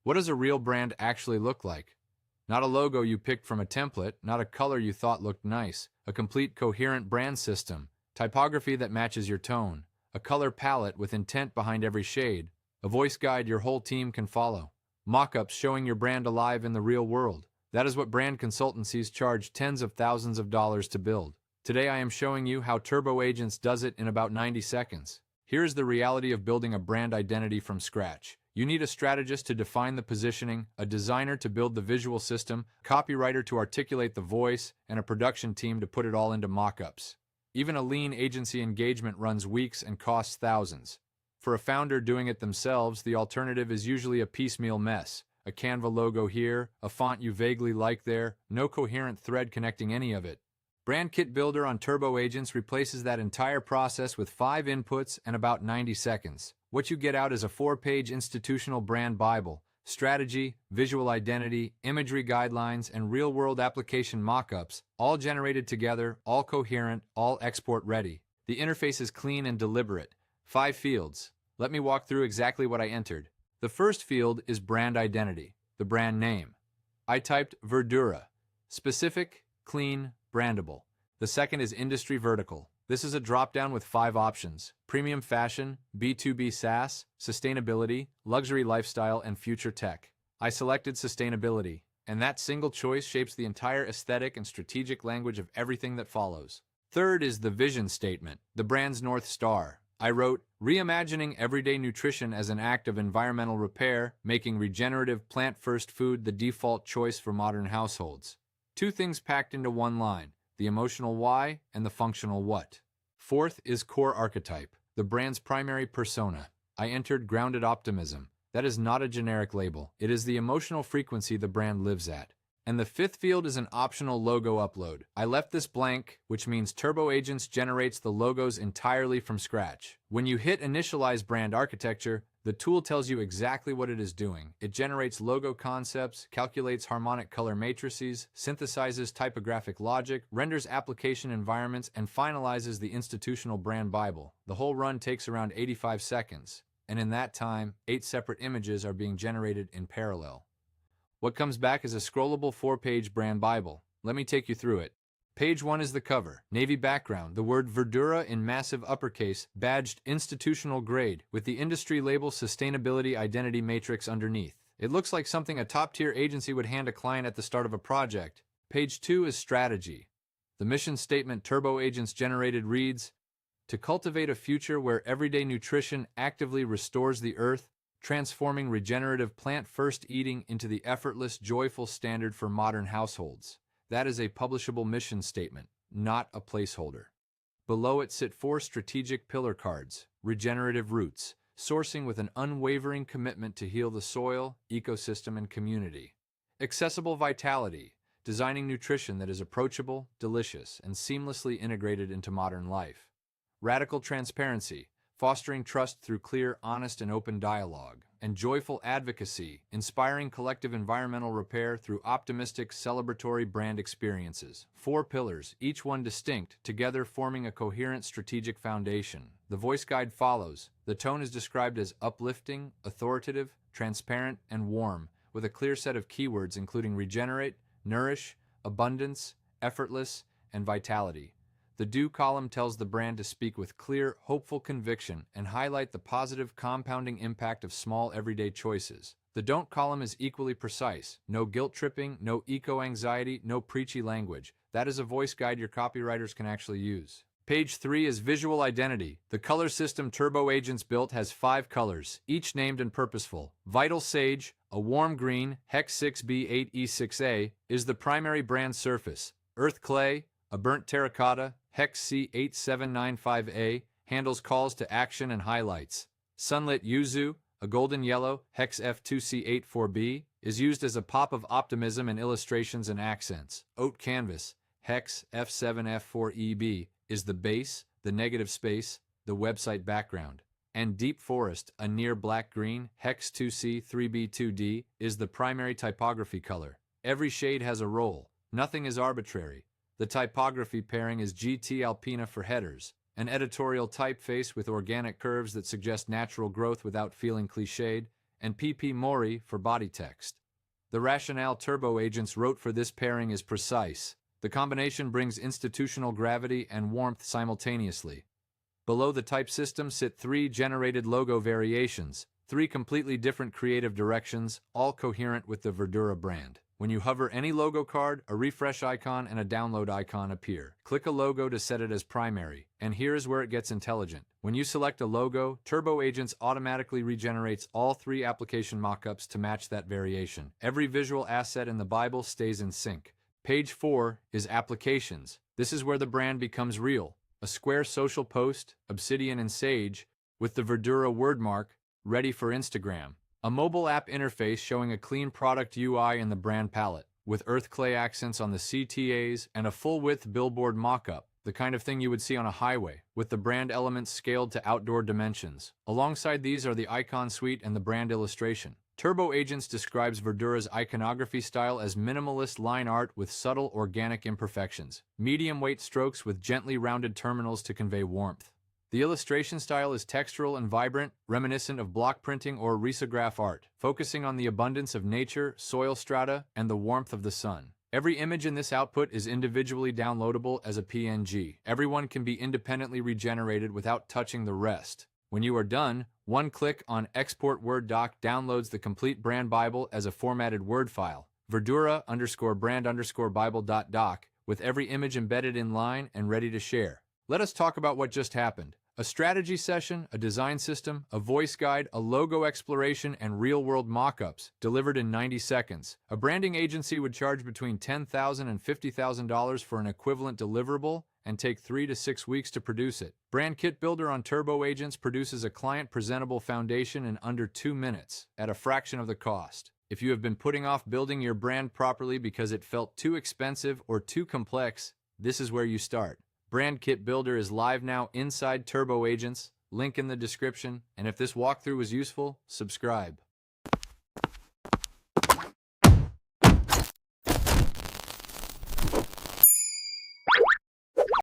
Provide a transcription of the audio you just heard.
What does a real brand actually look like? Not a logo you picked from a template, not a color you thought looked nice, a complete coherent brand system, typography that matches your tone, a color palette with intent behind every shade, a voice guide your whole team can follow, mockups showing your brand alive in the real world. That is what brand consultancies charge tens of thousands of dollars to build. Today I am showing you how TurboAgents does it in about 90 seconds. Here's the reality of building a brand identity from scratch. You need a strategist to define the positioning, a designer to build the visual system, a copywriter to articulate the voice, and a production team to put it all into mockups. Even a lean agency engagement runs weeks and costs thousands. For a founder doing it themselves, the alternative is usually a piecemeal mess. A Canva logo here, a font you vaguely like there, no coherent thread connecting any of it. Brand Kit Builder on TurboAgents replaces that entire process with 5 inputs and about 90 seconds. What you get out is a 4-page institutional brand Bible, strategy, visual identity, imagery guidelines, and real-world application mockups, all generated together, all coherent, all export-ready. The interface is clean and deliberate. 5 fields. Let me walk through exactly what I entered. The first field is brand identity, the brand name. I typed Verdura. Specific, clean, brandable. The second is industry vertical. This is a drop-down with 5 options: premium fashion, B2B SaaS, sustainability, luxury lifestyle, and future tech. I selected sustainability, and that single choice shapes the entire aesthetic and strategic language of everything that follows. Third is the vision statement, the brand's North Star. I wrote, reimagining everyday nutrition as an act of environmental repair, making regenerative plant-first food the default choice for modern households. 2 things packed into one line: the emotional why and the functional what. Fourth is core archetype, the brand's primary persona. I entered grounded optimism. That is not a generic label. It is the emotional frequency the brand lives at. And the 5th field is an optional logo upload. I left this blank, which means TurboAgents generates the logos entirely from scratch. When you hit Initialize Brand Architecture, the tool tells you exactly what it is doing. It generates logo concepts, calculates harmonic color matrices, synthesizes typographic logic, renders application environments, and finalizes the institutional brand Bible. The whole run takes around 85 seconds, and in that time, 8 separate images are being generated in parallel. What comes back is a scrollable 4-page brand Bible. Let me take you through it. Page 1 is the cover, navy background, the word Verdura in massive uppercase, badged institutional grade, with the industry label Sustainability Identity Matrix underneath. It looks like something a top-tier agency would hand a client at the start of a project. Page 2 is strategy. The mission statement TurboAgents generated reads, to cultivate a future where everyday nutrition actively restores the earth, transforming regenerative plant-first eating into the effortless, joyful standard for modern households. That is a publishable mission statement, not a placeholder. Below it sit 4 strategic pillar cards: regenerative roots, sourcing with an unwavering commitment to heal the soil, ecosystem, and community. Accessible vitality, designing nutrition that is approachable, delicious, and seamlessly integrated into modern life. Radical transparency, fostering trust through clear, honest, and open dialogue. And joyful advocacy, inspiring collective environmental repair through optimistic, celebratory brand experiences. 4 pillars, each one distinct, together forming a coherent strategic foundation. The voice guide follows. The tone is described as uplifting, authoritative, transparent, and warm, with a clear set of keywords including regenerate, nourish, abundance, effortless, and vitality. The do column tells the brand to speak with clear, hopeful conviction and highlight the positive compounding impact of small everyday choices. The don't column is equally precise. No guilt-tripping, no eco-anxiety, no preachy language. That is a voice guide your copywriters can actually use. Page 3 is visual identity. The color system TurboAgents built has 5 colors, each named and purposeful. Vital Sage, a warm green, Hex 6B8E6A, is the primary brand surface. Earth Clay, a burnt terracotta, Hex C8795A, handles calls to action and highlights. Sunlit Yuzu, a golden yellow, Hex F2C84B, is used as a pop of optimism in illustrations and accents. Oat Canvas, Hex F7F4EB, is the base, the negative space, the website background. And Deep Forest, a near black-green, Hex 2C3B2D, is the primary typography color. Every shade has a role. Nothing is arbitrary. The typography pairing is GT Alpina for headers, an editorial typeface with organic curves that suggest natural growth without feeling cliched, and PP Mori for body text. The rationale TurboAgents wrote for this pairing is precise. The combination brings institutional gravity and warmth simultaneously. Below the type system sit 3 generated logo variations, 3 completely different creative directions, all coherent with the Verdura brand. When you hover any logo card, a refresh icon and a download icon appear. Click a logo to set it as primary, and here is where it gets intelligent. When you select a logo, TurboAgents automatically regenerates all 3 application mockups to match that variation. Every visual asset in the Bible stays in sync. Page 4 is Applications. This is where the brand becomes real. A square social post, Obsidian and Sage, with the Verdura wordmark, ready for Instagram. A mobile app interface showing a clean product UI in the brand palette, with earth clay accents on the CTAs and a full-width billboard mockup, the kind of thing you would see on a highway, with the brand elements scaled to outdoor dimensions. Alongside these are the icon suite and the brand illustration. TurboAgents describes Verdura's iconography style as minimalist line art with subtle organic imperfections, medium-weight strokes with gently rounded terminals to convey warmth. The illustration style is textural and vibrant, reminiscent of block printing or risograph art, focusing on the abundance of nature, soil strata, and the warmth of the sun. Every image in this output is individually downloadable as a PNG. Everyone can be independently regenerated without touching the rest. When you are done, one click on Export Word Doc downloads the complete brand Bible as a formatted Word file, Verdura_brand_Bible.doc, with every image embedded in line and ready to share. Let us talk about what just happened. A strategy session, a design system, a voice guide, a logo exploration, and real-world mockups delivered in 90 seconds. A branding agency would charge between $10,000 and $50,000 for an equivalent deliverable and take 3 to 6 weeks to produce it. Brand Kit Builder on TurboAgents produces a client-presentable foundation in under 2 minutes, at a fraction of the cost. If you have been putting off building your brand properly because it felt too expensive or too complex, this is where you start. Brand Kit Builder is live now inside TurboAgents, link in the description, and if this walkthrough was useful, subscribe.